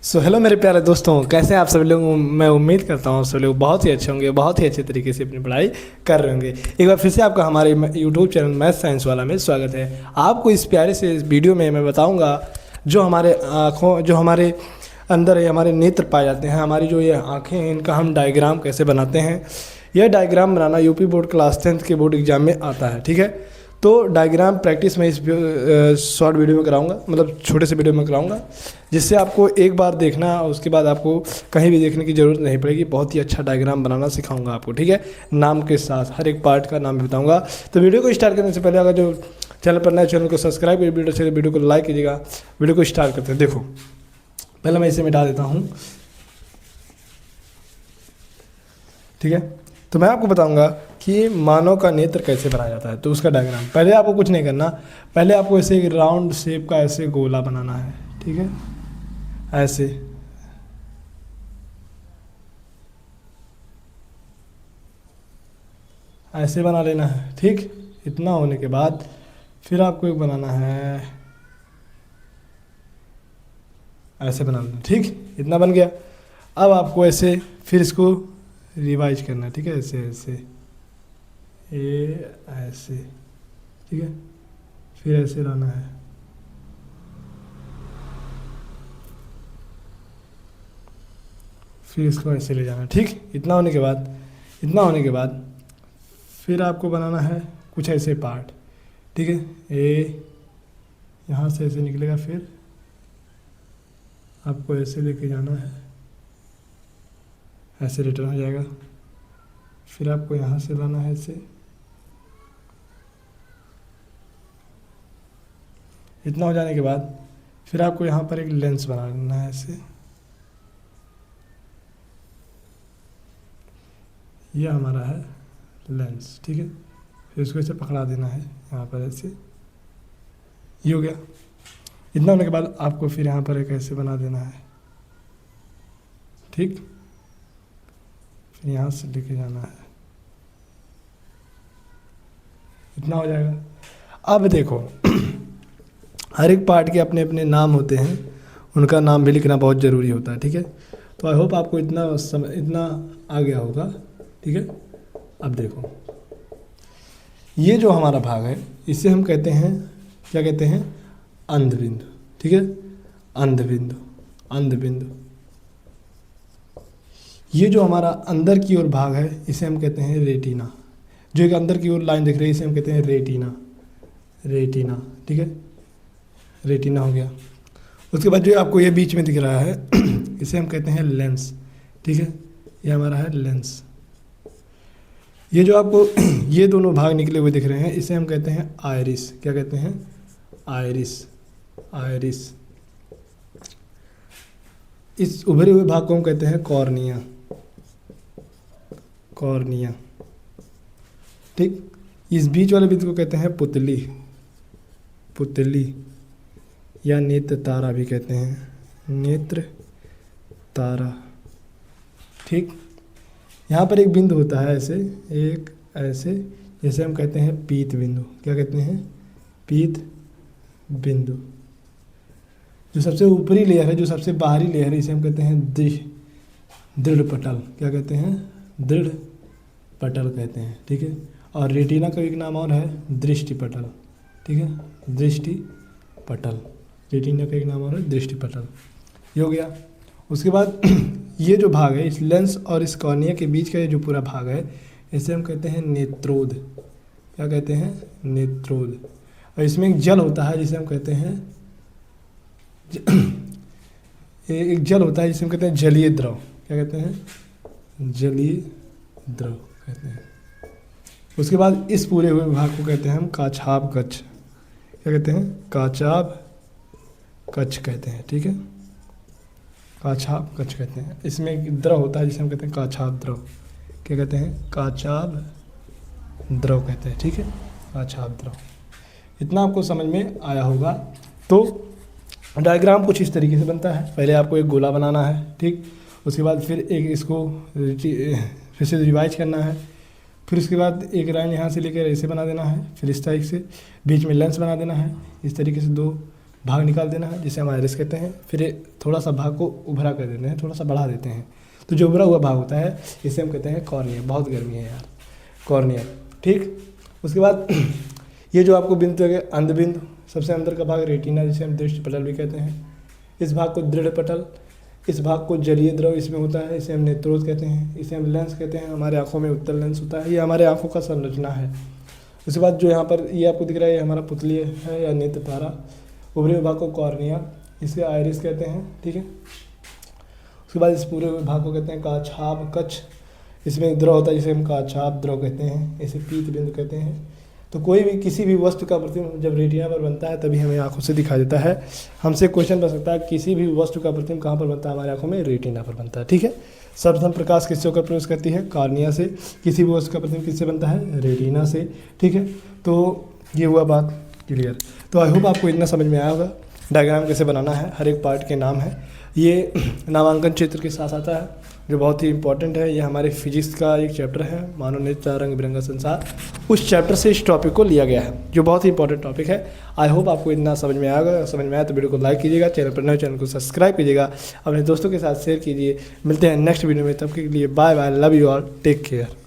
Hello मेरे प्यारे दोस्तों, कैसे हैं आप सभी लोग। मैं उम्मीद करता हूँ आप सभी लोग बहुत ही अच्छे होंगे, बहुत ही अच्छे तरीके से अपनी पढ़ाई कर रहे होंगे। एक बार फिर से आपका हमारे यूट्यूब चैनल मैथ साइंस वाला में स्वागत है। आपको इस प्यारे से इस वीडियो में मैं बताऊँगा जो हमारे आँखों जो हमारे अंदर है, हमारे नेत्र पाए जाते हैं, हमारी जो ये आँखें हैं, इनका हम डायग्राम कैसे बनाते हैं। यह डायग्राम बनाना यूपी बोर्ड क्लास 10th के बोर्ड एग्जाम में आता है। ठीक है, तो डायग्राम प्रैक्टिस मैं इस शॉर्ट वीडियो में कराऊंगा, मतलब छोटे से वीडियो में कराऊंगा, जिससे आपको एक बार देखना और उसके बाद आपको कहीं भी देखने की ज़रूरत नहीं पड़ेगी। बहुत ही अच्छा डायग्राम बनाना सिखाऊंगा आपको। ठीक है, नाम के साथ हर एक पार्ट का नाम भी बताऊंगा। तो वीडियो को स्टार्ट करने से पहले अगर जो चैनल पर नए चैनल को सब्सक्राइब करिए, वीडियो को लाइक कीजिएगा। वीडियो को स्टार्ट करते हैं। देखो, पहले मैं इसे मिटा देता हूँ। ठीक है, तो मैं आपको बताऊंगा कि मानव का नेत्र कैसे बनाया जाता है। तो उसका डायग्राम पहले आपको कुछ नहीं करना, पहले आपको ऐसे एक राउंड शेप का ऐसे गोला बनाना है। ठीक है, ऐसे ऐसे बना लेना है। ठीक, इतना होने के बाद फिर आपको एक बनाना है, ऐसे बना लेना। ठीक, इतना बन गया। अब आपको ऐसे फिर इसको रिवाइज करना है। ठीक है, ऐसे ऐसे ऐसे। ठीक है, फिर ऐसे लाना है, फिर इसको ऐसे ले जाना है। ठीक, इतना होने के बाद फिर आपको बनाना है कुछ ऐसे पार्ट। ठीक है, यहाँ से ऐसे निकलेगा, फिर आपको ऐसे लेके जाना है, ऐसे रिटर्न हो जाएगा। फिर आपको यहाँ से लाना है ऐसे, इतना हो जाने के बाद फिर आपको यहाँ पर एक लेंस बना लेना है ऐसे। ये हमारा है लेंस। ठीक है, फिर इसको ऐसे पकड़ा देना है यहाँ पर ऐसे। ये हो गया। इतना होने के बाद आपको फिर यहाँ पर एक ऐसे बना देना है। ठीक, फिर यहाँ से लेके जाना है, इतना हो जाएगा। अब देखो हर एक पार्ट के अपने अपने नाम होते हैं, उनका नाम भी लिखना बहुत ज़रूरी होता है। ठीक है, तो आई होप आपको इतना आ गया होगा। ठीक है, अब देखो ये जो हमारा भाग है इसे हम कहते हैं, क्या कहते हैं, अंधबिंदु। ठीक है, अंधबिंदु, अंधबिंदु। ये जो हमारा अंदर की ओर भाग है इसे हम कहते हैं रेटिना। जो एक अंदर की ओर लाइन दिख रही है इसे हम कहते हैं रेटिना, रेटिना। ठीक है, रेटिना हो गया। उसके बाद जो आपको ये बीच में दिख रहा है इसे हम कहते हैं लेंस। ठीक है, ये हमारा है लेंस। ये जो आपको ये दोनों भाग निकले हुए दिख रहे हैं इसे हम कहते हैं आइरिस। क्या कहते हैं, आइरिस, आइरिस। इस उभरे हुए भाग को हम कहते हैं कॉर्निया, कॉर्निया। ठीक, इस बीच वाले बिंदु को कहते हैं पुतली, पुतली, या नेत्र तारा भी कहते हैं, नेत्र तारा। ठीक, यहाँ पर एक बिंदु होता है ऐसे, एक ऐसे, जैसे हम कहते हैं पीत बिंदु। क्या कहते हैं, पीत बिंदु। जो सबसे ऊपरी लेयर है, जो सबसे बाहरी लेयर है, इसे हम कहते हैं दृढ़ पटल। क्या कहते हैं, दृढ़ पटल कहते हैं। ठीक है, और रेटिना का एक नाम और है दृष्टि पटल। ठीक है, दृष्टि पटल, रेटिना का एक नाम और है दृष्टि पटल। ये हो गया। उसके बाद ये जो भाग है इस लेंस और इस कॉर्निया के बीच का ये जो पूरा भाग है इसे हम कहते हैं नेत्रोद। क्या कहते हैं, नेत्रोद। और इसमें एक जल होता है जिसे हम कहते हैं एक जल होता है जिसे हम कहते हैं जलीय द्रव। क्या कहते हैं, जलीय द्रव कहते हैं। उसके बाद इस पूरे हुए भाग को कहते हैं हम काछाब कच्छ। क्या कहते हैं, काछाब कच्छ कहते हैं। ठीक है, काछाब कच्छ कहते हैं। इसमें एक द्रव होता है जिसे हम कहते हैं काछाब द्रव। क्या कहते हैं, काछाब द्रव कहते हैं। ठीक है, काछाब द्रव। इतना आपको समझ में आया होगा। तो डायग्राम कुछ इस तरीके से बनता है। पहले आपको एक गोला बनाना है। ठीक, उसके बाद फिर एक इसको फिर से रिवाइज करना है। फिर उसके बाद एक लाइन यहाँ से लेकर ऐसे बना देना है। फिर इस टाइप से बीच में लेंस बना देना है। इस तरीके से दो भाग निकाल देना है जिसे हम आयरिस कहते हैं। फिर थोड़ा सा भाग को उभरा कर देते हैं, थोड़ा सा बढ़ा देते हैं, तो जो उभरा हुआ भाग होता है इसे हम कहते हैं कॉर्निया। बहुत गर्मी है यार, कॉर्निया। ठीक, उसके बाद ये जो आपको बिंदु है अंधबिंदु, सबसे अंदर का भाग रेटिना जिसे हम दृष्टि पटल भी कहते हैं। इस भाग को दृढ़ पटल, इस भाग को जलीय द्रव इसमें होता है, इसे हम नेत्रोज कहते हैं। इसे हम लेंस कहते हैं, हमारे आँखों में उत्तल लेंस होता है, ये हमारे आँखों का संरचना है। उसके बाद जो यहाँ पर ये आपको दिख रहा है ये हमारा पुतली है या नेत्र तारा। उभरे भाग को कॉर्निया, इसे आइरिस कहते हैं। ठीक है, उसके बाद इस पूरे भाग को कहते हैं काछाप कच्छ, इसमें द्रव होता है जिसे हम काछाप द्रव कहते हैं, इसे पीत बिंदु कहते हैं। तो कोई भी किसी भी वस्तु का प्रतिबिंब जब रेटिना पर बनता है तभी हमें आंखों से दिखाई देता है। हमसे क्वेश्चन बन सकता है किसी भी वस्तु का प्रतिबिंब कहाँ पर बनता है, हमारे आंखों में रेटिना पर बनता है। ठीक है, सर्वप्रथम प्रकाश किससे होकर प्रवेश करती है, कॉर्निया से। किसी भी वस्तु का प्रतिबिंब किससे बनता है, रेटिना से। ठीक है, तो ये हुआ बात क्लियर। तो आई होप आपको इतना समझ में आया होगा डायग्राम कैसे बनाना है, हर एक पार्ट के नाम है। ये नामांकन क्षेत्र के साथ आता है जो बहुत ही इंपॉर्टेंट है। ये हमारे फिजिक्स का एक चैप्टर है, मानव नेत्र रंग बिरंगा संसार, उस चैप्टर से इस टॉपिक को लिया गया है जो बहुत ही इंपॉर्टेंट टॉपिक है। आई होप आपको इतना समझ में आएगा। समझ में आया तो वीडियो को लाइक कीजिएगा, चैनल पर नए चैनल को सब्सक्राइब कीजिएगा, अपने दोस्तों के साथ शेयर कीजिए। मिलते हैं नेक्स्ट वीडियो में, तब के लिए bye bye, love you all, take care.